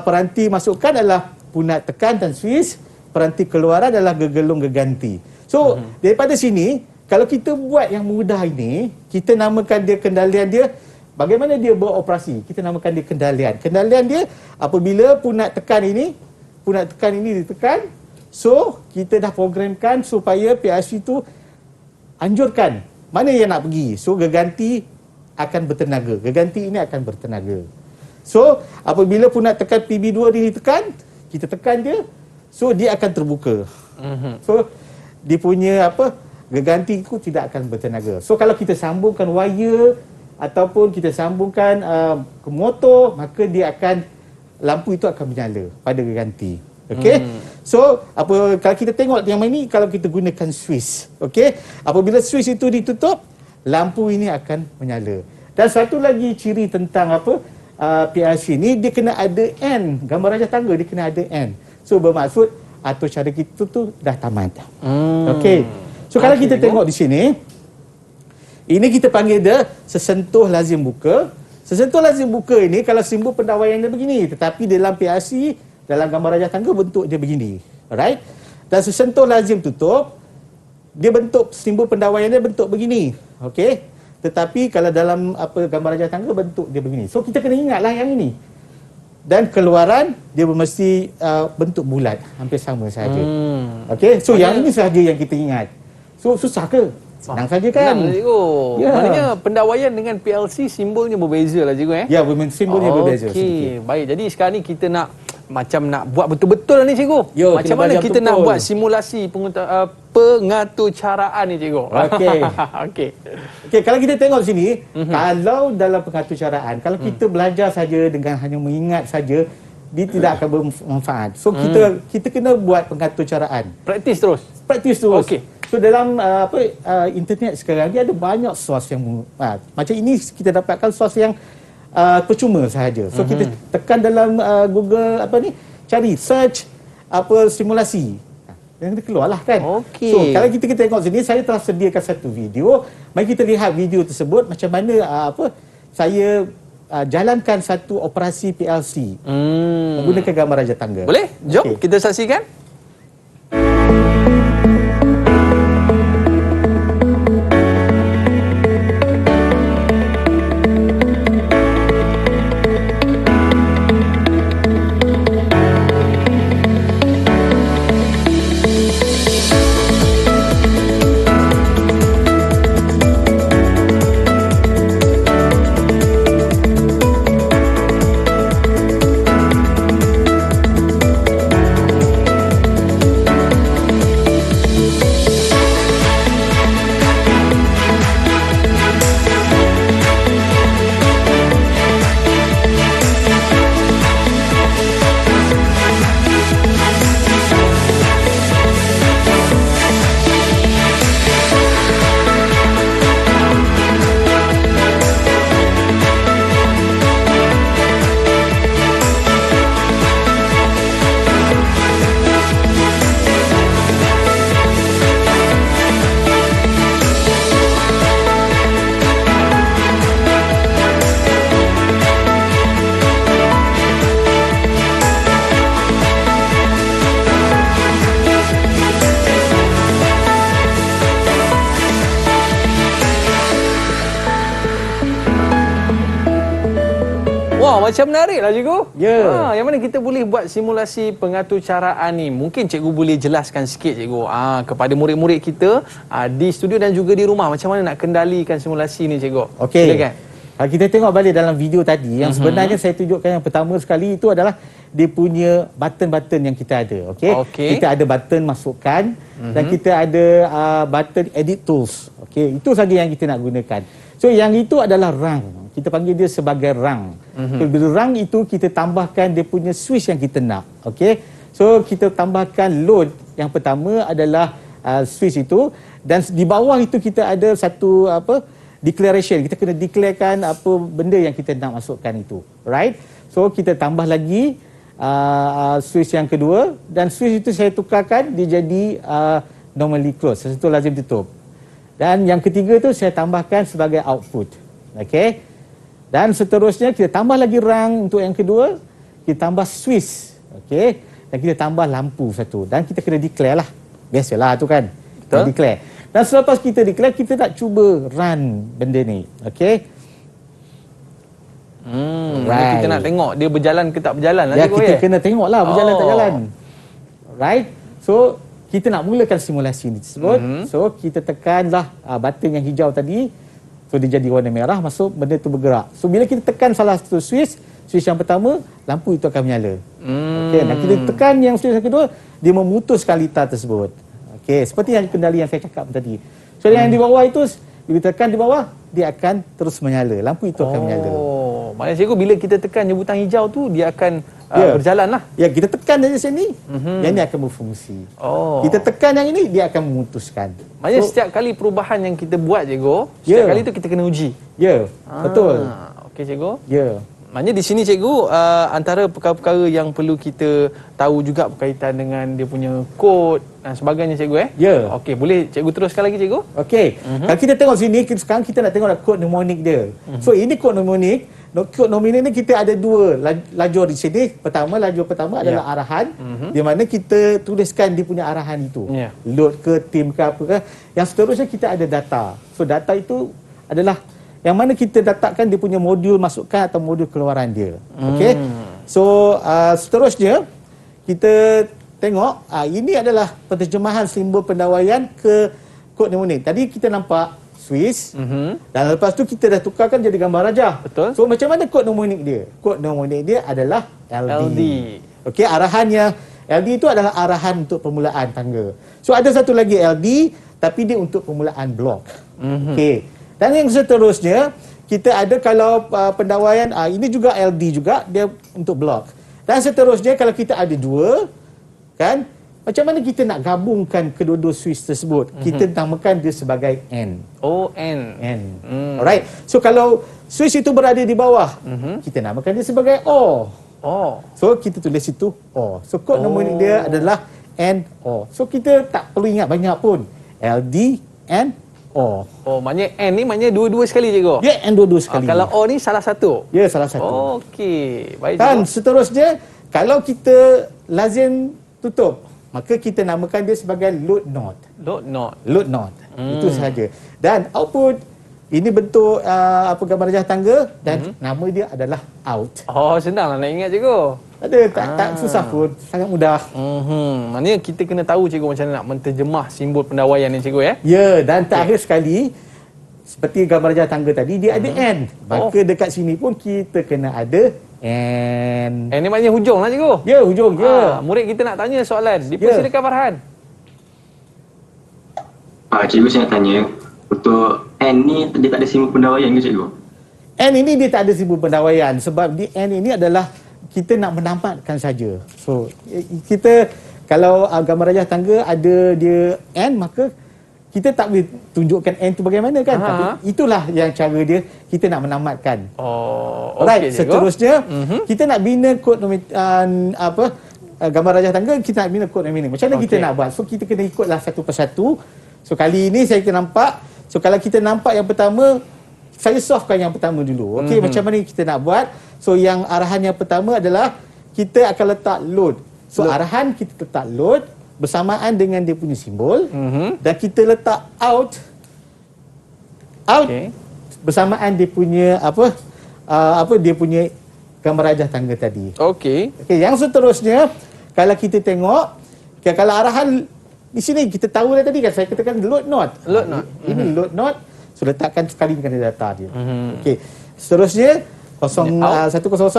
peranti masukkan adalah pundak tekan dan Swiss, peranti keluaran adalah gegelung geganti. So daripada sini, kalau kita buat yang mudah ini, kita namakan dia kendalian dia. Bagaimana dia beroperasi? Kita namakan dia kendalian. Kendalian dia apabila pundak tekan ini ditekan, so kita dah programkan supaya PLC itu anjurkan mana yang nak pergi. So geganti akan bertenaga. Geganti ini akan bertenaga. So apabila pundak tekan PB2 ini ditekan, kita tekan dia, so dia akan terbuka. So dia punya geganti itu tidak akan bertenaga. So kalau kita sambungkan wire ataupun kita sambungkan ke motor, maka dia akan, lampu itu akan menyala pada geganti. Okey. So kalau kita tengok yang ini, kalau kita gunakan Swiss, okey, apabila Swiss itu ditutup, lampu ini akan menyala. Dan satu lagi ciri tentang PLC ni, dia kena ada N. Gambar rajah tangga dia kena ada N. So bermaksud atur cara kita tu dah tamat. Okey. So kalau kita tengok di sini, ini kita panggil dia sesentuh lazim buka. Sesentuh lazim buka ini kalau simbol pendawaian dia begini, tetapi dalam PLC, dalam gambar rajah tangga bentuk dia begini. Alright? Dan sesentuh lazim tutup, dia bentuk simbol pendawaiannya bentuk begini. Okey. Tetapi kalau dalam gambar raja tangga bentuk dia begini. So kita kena ingatlah yang ini. Dan keluaran dia mesti bentuk bulat, hampir sama saja. Okey. So yang ini sahaja yang kita ingat. So susah ke? Senang saja kan? Senang cikgu. Maknanya pendawaian dengan PLC simbolnya berbeza lah cikgu Ya, simbolnya berbeza sedikit. Okey, baik. Jadi sekarang ni kita nak buat betul-betul ni cikgu. Macam mana kita betul. nak buat simulasi pengaturcaraan ni cikgu? Okey. Okey. Okey, kalau kita tengok sini, kalau dalam pengaturcaraan, kalau kita belajar saja dengan hanya mengingat saja, dia tidak akan bermanfaat. So kita kena buat pengaturcaraan. Praktis terus. Okey. So dalam internet sekarang dia ada banyak source yang macam ini kita dapatkan source yang percuma sahaja. So kita tekan dalam Google cari search simulasi. Dan kita keluarlah kan. Okey. So kalau kita tengok sini, saya telah sediakan satu video. Mari kita lihat video tersebut macam mana saya jalankan satu operasi PLC menggunakan gambar raja tangga. Boleh? Jom kita saksikan. Wah, macam menarik lah cikgu. Ya. Yang mana kita boleh buat simulasi pengaturcaraan ni. Mungkin cikgu boleh jelaskan sikit cikgu kepada murid-murid kita di studio dan juga di rumah. Macam mana nak kendalikan simulasi ni cikgu. Okey. Silakan. Kalau kita tengok balik dalam video tadi, yang sebenarnya saya tunjukkan yang pertama sekali itu adalah dia punya button-button yang kita ada. Okey. Kita ada button masukkan dan kita ada button edit tools. Okey, itu saja yang kita nak gunakan. So yang itu adalah rang. Kita panggil dia sebagai rang. So, bila rang itu kita tambahkan dia punya switch yang kita nak. Okey. So kita tambahkan load yang pertama adalah switch itu, dan di bawah itu kita ada satu declaration. Kita kena declarekan apa benda yang kita nak masukkan itu. Right? So kita tambah lagi switch yang kedua, dan switch itu saya tukarkan dia jadi normally close. Sesuatu lazim tutup. Dan yang ketiga tu saya tambahkan sebagai output. Okey. Dan seterusnya kita tambah lagi rang untuk yang kedua, kita tambah switch. Okey. Dan kita tambah lampu satu. Dan kita kena declare lah. Biasalah tu kan. Kita declare. Dan selepas kita declare, kita nak cuba run benda ni. Okey. Right. Kita nak tengok dia berjalan ke tak berjalan lah. Ya, kita kena tengok lah berjalan tak jalan. Right. So, kita nak mulakan simulasi ni tersebut. So, kita tekanlah button yang hijau tadi. So, dia jadi warna merah, masuk benda tu bergerak. So, bila kita tekan salah satu switch yang pertama, lampu itu akan menyala. Okey. Dan kita tekan yang switch yang kedua, dia memutuskan litar tersebut. Okey, seperti yang kendali yang saya cakap tadi. So, yang di bawah itu, bila tekan di bawah, dia akan terus menyala. Lampu itu akan menyala. Maknanya cikgu, bila kita tekan jemputan hijau tu, dia akan berjalan lah. Ya, kita tekan dari sini, yang ini akan berfungsi. Kita tekan yang ini, dia akan memutuskan. Maknanya setiap kali perubahan yang kita buat cikgu, setiap kali tu kita kena uji. Ya, betul. Okey cikgu. Ya. Maknanya di sini cikgu, antara perkara-perkara yang perlu kita tahu juga berkaitan dengan dia punya kod dan sebagainya cikgu Ya. Okey, boleh cikgu teruskan lagi cikgu? Okey. Kalau kita tengok sini, sekarang kita nak tengok kod mnemonik dia. So ini kod mnemonik kod nominal ni kita ada dua lajur di sini. Lajur pertama adalah arahan, di mana kita tuliskan dia punya arahan itu. Load ke, tim ke apa ke. Yang seterusnya kita ada data. So data itu adalah yang mana kita letakkan dia punya modul masukkan atau modul keluaran dia. Okey. So seterusnya kita tengok ini adalah penterjemahan simbol pendawaian ke kod mnemonik. Tadi kita nampak Swiss dan lepas tu kita dah tukarkan jadi gambar rajah. Betul. So macam mana kod mnemonik dia? Kod mnemonik dia adalah LD. Okey, arahannya LD itu adalah arahan untuk permulaan tangga. So ada satu lagi LD tapi dia untuk permulaan blok. Okey. Dan yang seterusnya kita ada kalau pendawaian ini juga LD juga, dia untuk blok. Dan seterusnya kalau kita ada dua, kan, macam mana kita nak gabungkan kedua-dua Swiss tersebut? Kita namakan dia sebagai N. N. Alright. So kalau Swiss itu berada di bawah, kita namakan dia sebagai O. So kita tulis itu O. So kod mnemonik dia adalah NO. So kita tak perlu ingat banyak pun. LD, N, O. Maknanya N ni maknanya dua-dua sekali cikgu? Ya, N dua-dua sekali. Kalau O ni salah satu? Ya, salah satu. Okey. Baik. Dan seterusnya, kalau kita lazim tutup, maka kita namakan dia sebagai load node. Load node. Itu sahaja. Dan output, ini bentuk gambar rajah tangga dan nama dia adalah out. Senang lah nak ingat cikgu. Tak susah pun. Sangat mudah. Maknanya kita kena tahu cikgu macam mana nak menterjemah simbol pendawaian ni cikgu ya? Ya, dan terakhir sekali, seperti gambar rajah tangga tadi, dia ada N. Maka dekat sini pun kita kena ada N. N ni maknanya hujung lah cikgu? Ya, hujung. Murid kita nak tanya soalan. Dipersilakan Farhan. Cikgu saya nak tanya, untuk N ni dia tak ada simbol pendawaian ke cikgu? N ini dia tak ada simbol pendawaian sebab di N ini adalah kita nak menamatkan saja. So kita kalau gambar rajah tangga ada dia N, maka kita tak boleh tunjukkan N tu bagaimana kan. Tapi itulah yang cara dia kita nak menamatkan. Alright, seterusnya kita nak bina kod gambar rajah tangga, kita nak bina kod nominal. Macam mana kita nak buat? So kita kena ikutlah satu persatu. So kali ini saya kena nampak. So kalau kita nampak yang pertama, saya solvekan yang pertama dulu. Okey, macam mana kita nak buat? So yang arahan yang pertama adalah kita akan letak load. So arahan kita letak load bersamaan dengan dia punya simbol dan kita letak out bersamaan dia punya dia punya gambar rajah tangga tadi. Okey, yang seterusnya kalau kita tengok kalau arahan di sini kita tahu dah tadi kan saya katakan load node. Ini load node. So letakkan sekali dengan data dia. Okey. Seterusnya 100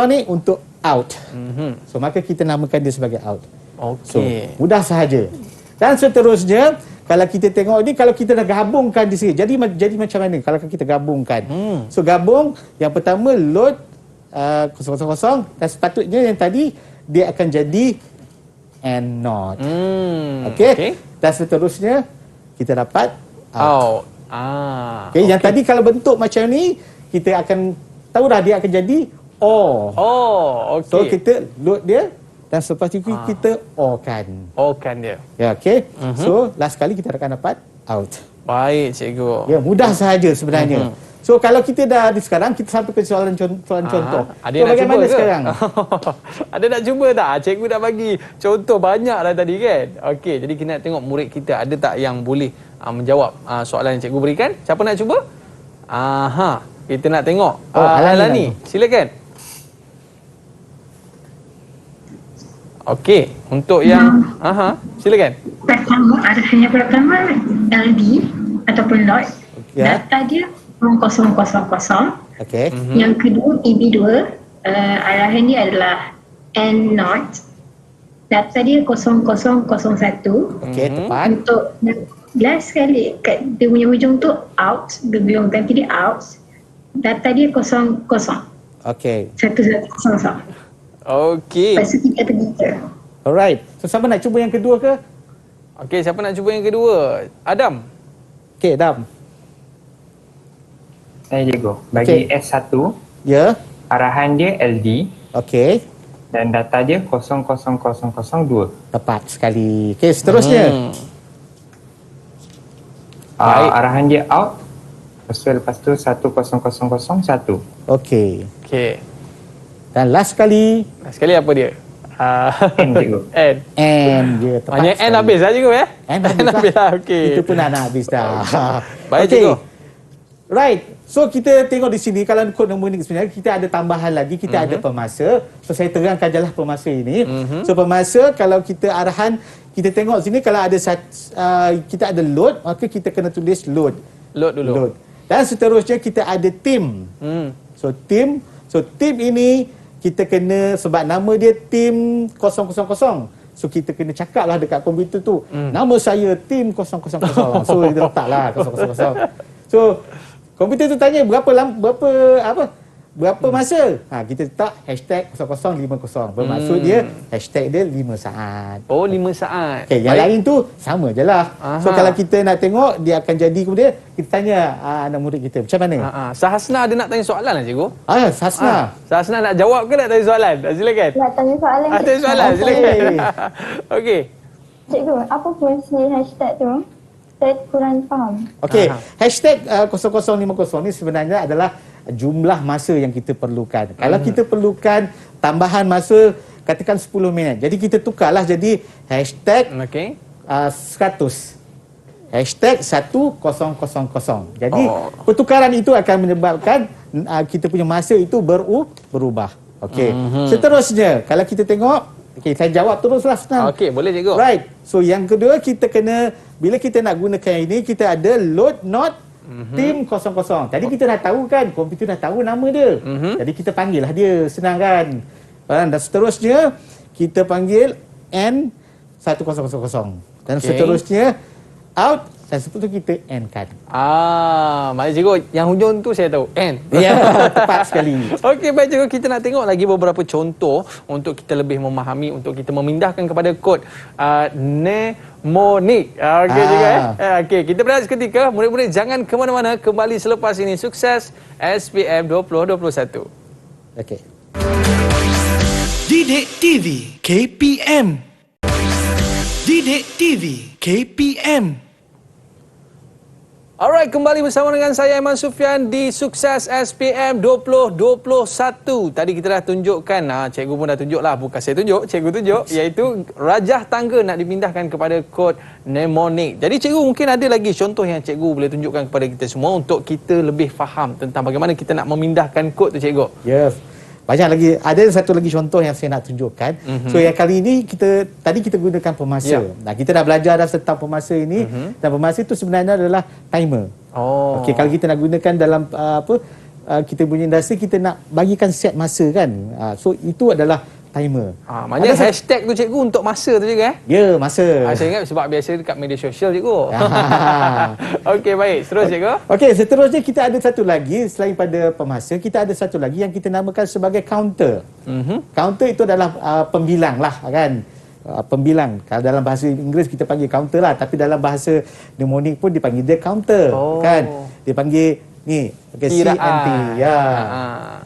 ni untuk out. So maka kita namakan dia sebagai out. So mudah sahaja. Dan seterusnya kalau kita tengok ni kalau kita dah gabungkan di sini jadi macam mana kalau kita gabungkan. So gabung yang pertama load 000 dan sepatutnya yang tadi dia akan jadi and not. Okey. Dan seterusnya kita dapat out. Okey, yang tadi kalau bentuk macam ni kita akan tahu dah dia akan jadi O. Okey. So kita load dia dan selepas itu kita O-kan. O-kan dia. Ya, okey. So last kali kita akan dapat out. Baik, cikgu. Ya, mudah sahaja sebenarnya. So kalau kita dah sekarang kita sampai ke soalan contoh. Ada so, nak bagaimana cuba ke? Sekarang? Ada nak cuba tak? Cikgu dah bagi contoh banyak dah tadi kan? Okey, jadi kita nak tengok murid kita ada tak yang boleh menjawab soalan yang cikgu berikan. Siapa nak cuba? Kita nak tengok. Alani, silakan. Okey, untuk yang silakan. Pertama, arahan yang pertama LD ataupun lot. Data dia 000. Okey. Yang kedua EB2, arahan dia adalah N0. Data dia 0001. Okey, tepat. Untuk last sekali kat dia punya hujung tu out, dia bilang ganti dia out. Data dia 00. Okey. 1100. Okey. Lepas tu kita pergi ke. Alright. So siapa nak cuba yang kedua ke? Okey, siapa nak cuba yang kedua? Adam. Okey, Adam. Saya cikgu. Bagi S1, arahan dia LD. Okey. Dan data dia 00002. Tepat sekali. Okey, seterusnya. Arahan dia out. Lepas tu 10001. Okey. Okey. Dan last sekali Sekali apa dia? N, cikgu. N. N je. Tepat Maknanya N sekali. habis lah cikgu ya? N habis lah. Okey. Itu pun nak habis dah. Baik, Okey. cikgu. Right. So kita tengok di sini kalau kod mnemonik sebenarnya kita ada tambahan lagi, kita ada pemasa. So saya terangkan jelah pemasa ini. So pemasa kalau kita arahan kita tengok sini kalau ada kita ada load, maka kita kena tulis load. Load dulu. Load. Dan seterusnya kita ada team. So team ini kita kena sebab nama dia team 000. So kita kena cakap lah dekat komputer tu. Nama saya team 000. So kita letaklah 000. So komputer tu tanya berapa masa? Kita letak #0050. Bermaksud dia hashtag dia 5 saat. Oh, 5 saat. Okay, yang lain tu sama je lah. So kalau kita nak tengok dia akan jadi kemudian kita tanya anak murid kita macam mana? Sahasna ada nak tanya soalan lah cikgu? Hasna. Sahasna nak jawab ke nak tanya soalan? Silakan. Nak tanya soalan. Tanya soalan, Okey. silakan. Okey. Cikgu, apa fungsi hashtag tu? Saya kurang faham. Okey, hashtag 0050 ni sebenarnya adalah jumlah masa yang kita perlukan. Kalau kita perlukan tambahan masa katakan 10 minit. Jadi kita tukarlah jadi hashtag Okey. 100. Hashtag 1000. Jadi pertukaran itu akan menyebabkan kita punya masa itu berubah. Okey. Seterusnya, kalau kita tengok, saya jawab teruslah senang. Okey, boleh cikgu. Right. So yang kedua kita kena bila kita nak gunakan ini kita ada load not team 00. Tadi kita dah tahu kan, komputer dah tahu nama dia. Jadi kita panggil lah dia, senang kan. Dan seterusnya kita panggil N1000. Dan seterusnya out dan seterusnya kita N kan. Maknanya cikgu, yang hujung tu saya tahu. N. Ya, tepat sekali. Okey, baik cikgu, kita nak tengok lagi beberapa contoh untuk kita lebih memahami, untuk kita memindahkan kepada kod mnemonik. Okey cikgu Okey, kita berehat seketika. Murid-murid jangan ke mana-mana, kembali selepas ini. Sukses SPM 2021. Okey. Didik TV KPM. Didik TV KPM. Alright, kembali bersama dengan saya Aiman Sufian di Sukses SPM 2021. Tadi kita dah tunjukkan, cikgu pun dah tunjuklah, bukan saya tunjuk, cikgu tunjuk, iaitu rajah tangga nak dipindahkan kepada kod mnemonik. Jadi cikgu mungkin ada lagi contoh yang cikgu boleh tunjukkan kepada kita semua untuk kita lebih faham tentang bagaimana kita nak memindahkan kod tu cikgu. Yes. Banyak lagi. Ada satu lagi contoh yang saya nak tunjukkan. So yang kali ini tadi kita gunakan pemasa. Nah, kita dah belajar dah tentang pemasa ini dan pemasa itu sebenarnya adalah timer. Okey, kalau kita nak gunakan dalam kita punya industri kita nak bagikan set masa kan. So itu adalah timer. Maknanya hashtag tu cikgu untuk masa tu juga Ya, masa. Saya ingat sebab biasa dekat media sosial cikgu. Okey, baik. Terus cikgu. Okey, seterusnya kita ada satu lagi selain pada pemasa, kita ada satu lagi yang kita namakan sebagai counter. Counter itu adalah pembilang lah kan. Pembilang. Kalau dalam bahasa Inggeris kita panggil counter lah, tapi dalam bahasa mnemonik pun dipanggil dia counter kan. Dipanggil ni, CNT. Ya.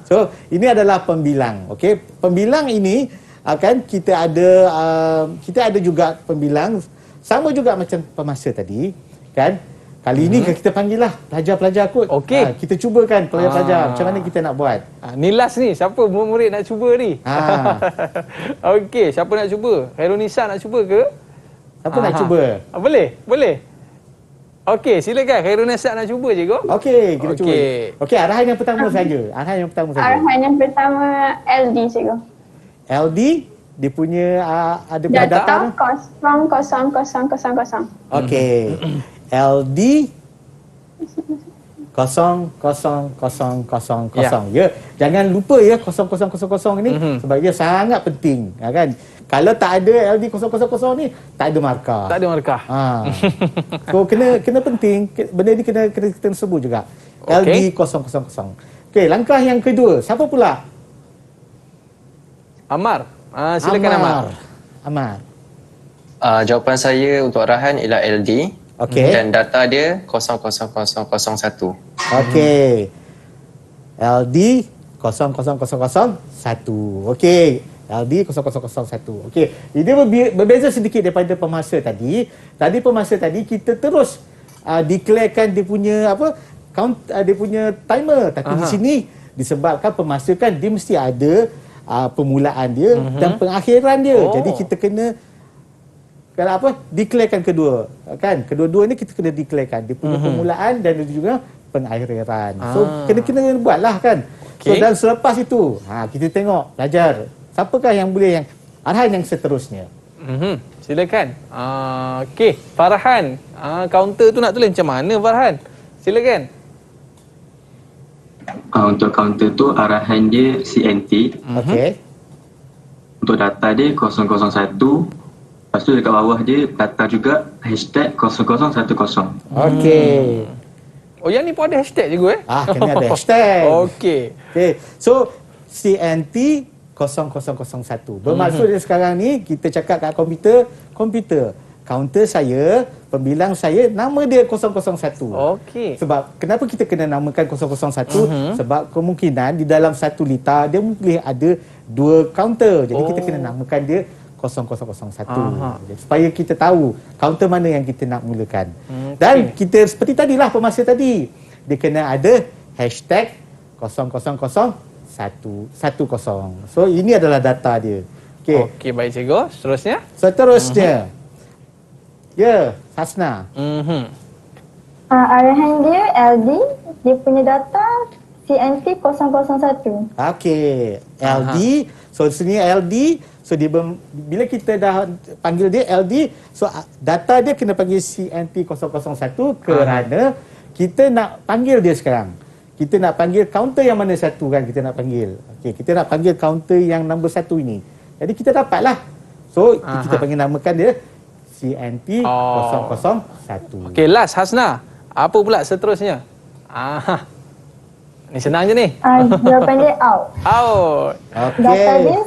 So, ini adalah pembilang. Okey, pembilang ini akan kita ada juga pembilang sama juga macam pemasa tadi, kan? Kali ini kita panggil lah pelajar-pelajar kod. Okey. Kita cubakan pelajar-pelajar macam mana kita nak buat. Ni last ni, siapa murid nak cuba ni? Okey, siapa nak cuba? Khairunisa nak cuba ke? Siapa nak cuba? Boleh, boleh. Okey, silakan. Khairunisa nak cuba cikgu. Okey, kita cuba. Okey. Okey, arahan yang pertama saja. Arahan yang pertama saja. Arahan yang pertama LD cikgu. LD dia punya ada Data data. 0000. Okey. LD 00000. Ya, jangan lupa ya 0000 ini sebab dia sangat penting, kan? Kalau tak ada LD 000 ni, tak ada markah. Tak ada markah. So kena penting, benda ni kena sebut juga. LD 000. Okey, langkah yang kedua, siapa pula? Amar. Silakan Amar. Jawapan saya untuk arahan ialah LD. Okey. Dan data dia 00001. Okey. LD 00001. Okey. LD 0001. Okey. Ini berbeza sedikit daripada pemasa tadi. Tadi pemasa tadi kita terus declarekan dia punya dia punya timer. Tapi di sini disebabkan pemasa kan dia mesti ada permulaan dia dan pengakhiran dia. Jadi kita kena declarekan kedua, kan? Kedua-dua ni kita kena declarekan. Dia punya permulaan dan juga pengakhiran. So kena buatlah, kan? So dan selepas itu, kita tengok belajar. Siapakah yang boleh yang arahan yang seterusnya? Silakan. Okey, Farhan. Kaunter tu nak tulis macam mana, Farhan? Silakan. Untuk kaunter tu arahan dia CNT. Okey. Untuk data dia 001. Lepas tu dekat bawah dia data juga hashtag 0010. Okey. Oh, yang ni pun ada hashtag juga Kena ada hashtag. Okey. Okey. So CNT 0001. Bermaksud dia sekarang ni kita cakap kat komputer kaunter saya, pembilang saya, nama dia 001. Okey. Sebab kenapa kita kena namakan 001? Sebab kemungkinan di dalam satu lita dia boleh ada 2 kaunter. Jadi kita kena namakan dia 0001. Supaya kita tahu kaunter mana yang kita nak mulakan. Dan kita seperti tadilah pemasa tadi, dia kena ada hashtag 000110. So ini adalah data dia. Okey, baik cikgu. Seterusnya. Ya, Hasna. Arahan dia LD, dia punya data CNT 001. Okey, LD. So sini LD. So bila kita dah panggil dia LD, so data dia kena panggil CNT 001 kerana kita nak panggil dia sekarang. Kita nak panggil kaunter yang mana satu kan kita nak panggil. Okey, kita nak panggil kaunter yang nombor 1 ini. Jadi kita dapatlah. So kita panggil namakan dia CNT 001. Okey, last Hasna. Apa pula seterusnya? Ni senang je ni. Jawapan dia out. Out. Data Okey. dia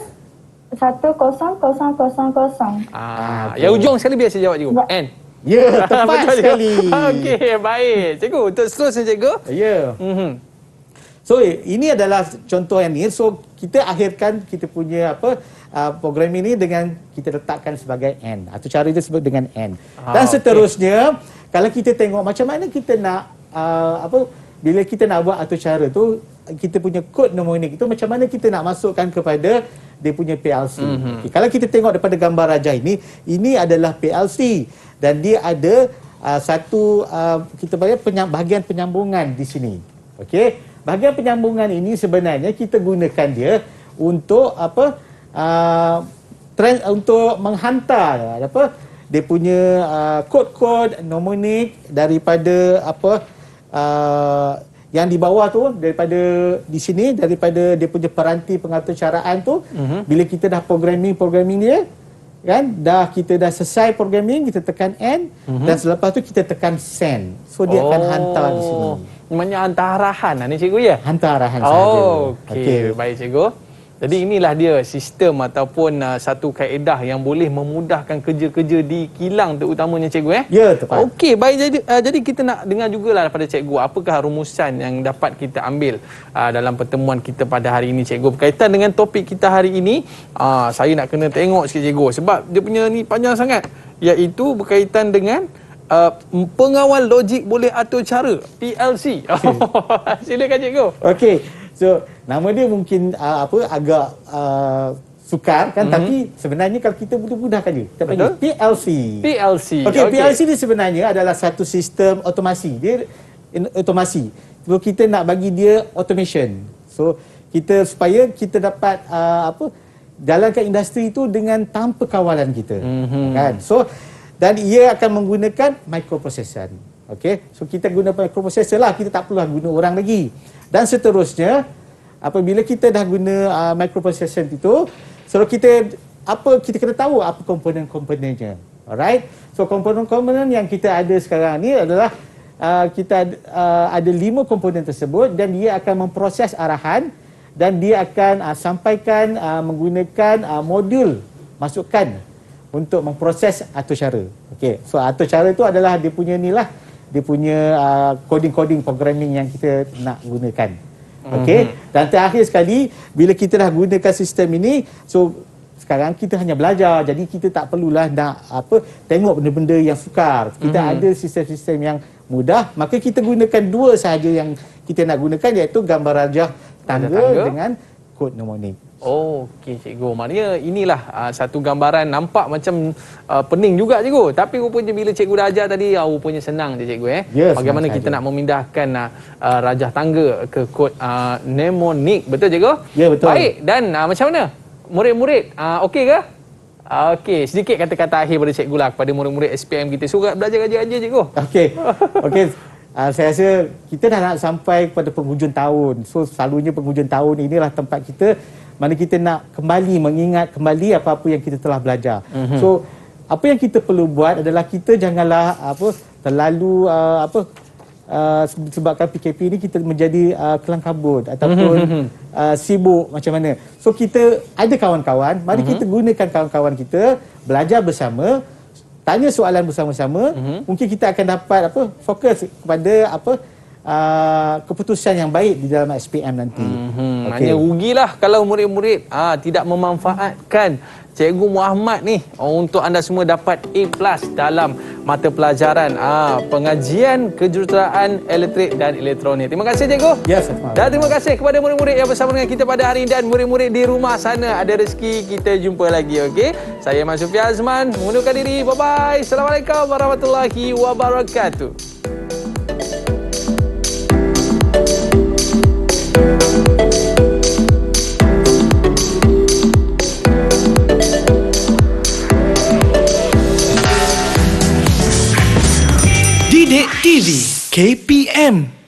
10000. Yang ujung sekali biasa jawab cikgu. N. Ya, tepat sekali. Okey, baik. Cikgu, untuk seterusnya cikgu. Ya. So ini adalah contoh yang ni. So kita akhirkan kita punya program ini dengan kita letakkan sebagai N. Atau cara dia sebut dengan N. Dan seterusnya kalau kita tengok macam mana kita nak bila kita nak buat atur cara tu, kita punya kod mnemonik itu macam mana kita nak masukkan kepada dia punya PLC. Okay, kalau kita tengok daripada gambar rajah ini adalah PLC dan dia ada satu kita panggil bahagian penyambungan di sini. Okey, bahagian penyambungan ini sebenarnya kita gunakan dia untuk untuk menghantar dia punya kod-kod mnemonik daripada yang di bawah tu, daripada di sini, daripada dia punya peranti pengatur caraan tu, bila kita dah programming dia, kan, kita dah selesai programming, kita tekan N, dan selepas tu kita tekan send. So dia akan hantar di sini. Maknanya hantar arahan ni cikgu ya? Hantar arahan sahaja. Okey, baik cikgu. Jadi inilah dia sistem ataupun satu kaedah yang boleh memudahkan kerja-kerja di kilang terutamanya cikgu Ya, tepat. Okey, baik, jadi kita nak dengar jugalah daripada cikgu apakah rumusan yang dapat kita ambil dalam pertemuan kita pada hari ini cikgu berkaitan dengan topik kita hari ini. Saya nak kena tengok sikit cikgu sebab dia punya ni panjang sangat, iaitu berkaitan dengan pengawal logik boleh atur cara PLC. Silakan cikgu. Okey. So nama dia mungkin agak sukar kan, tapi sebenarnya kalau kita mudahkan dia, kita panggil PLC. Okey, PLC ni sebenarnya adalah satu sistem otomasi. Dia otomasi. So kita nak bagi dia automation. So supaya kita dapat jalankan industri itu dengan tanpa kawalan kita. Kan? So dan ia akan menggunakan microprocessor. Okey. So kita guna microprocessor lah, kita tak perlu guna orang lagi. Dan seterusnya, apabila kita dah guna microprocessor itu, so kita kena tahu apa komponen-komponennya. Alright? So komponen-komponen yang kita ada sekarang ni adalah kita ada 5 komponen tersebut dan dia akan memproses arahan dan dia akan sampaikan menggunakan modul masukan untuk memproses atur cara. Okey. So atur cara itu adalah dia punya dia punya coding-coding programming yang kita nak gunakan. Okey. Dan terakhir sekali, bila kita dah gunakan sistem ini, so sekarang kita hanya belajar. Jadi kita tak perlulah nak tengok benda-benda yang sukar. Kita ada sistem-sistem yang mudah, maka kita gunakan 2 sahaja yang kita nak gunakan, iaitu gambar rajah tangga dengan kod mnemonik. Oh, okey cikgu. Maknanya inilah satu gambaran nampak macam pening juga cikgu. Tapi rupanya bila cikgu dah ajar tadi, rupanya senang je cikgu Ya, bagaimana senang kita sahaja. nak memindahkan rajah tangga ke kod mnemonik. Betul cikgu? Ya, betul. Baik, dan macam mana? Murid-murid okey ke? Okey, sedikit kata-kata akhir pada cikgu lah kepada murid-murid SPM kita. Surat belajar aja cikgu. Okey. Okey. Saya rasa kita dah nak sampai kepada penghujung tahun. So selalunya penghujung tahun inilah tempat kita mana kita nak kembali mengingat kembali apa-apa yang kita telah belajar. So apa yang kita perlu buat adalah kita janganlah terlalu sebabkan PKP ini kita menjadi kelang kabut ataupun sibuk macam mana. So kita ada kawan-kawan, mari kita gunakan kawan-kawan kita, belajar bersama, tanya soalan bersama-sama, mungkin kita akan dapat fokus kepada keputusan yang baik di dalam SPM nanti. Maknanya rugilah kalau murid-murid tidak memanfaatkan Cikgu Muhammad ni untuk anda semua dapat A+ dalam mata pelajaran pengajian kejuruteraan elektrik dan elektronik. Terima kasih cikgu. Yes, dan terima kasih kepada murid-murid yang bersama dengan kita pada hari ini, dan murid-murid di rumah sana ada rezeki kita jumpa lagi, okey. Saya Iman Sufi Azman mengundurkan diri. Bye bye. Assalamualaikum warahmatullahi wabarakatuh. Didik TV KPM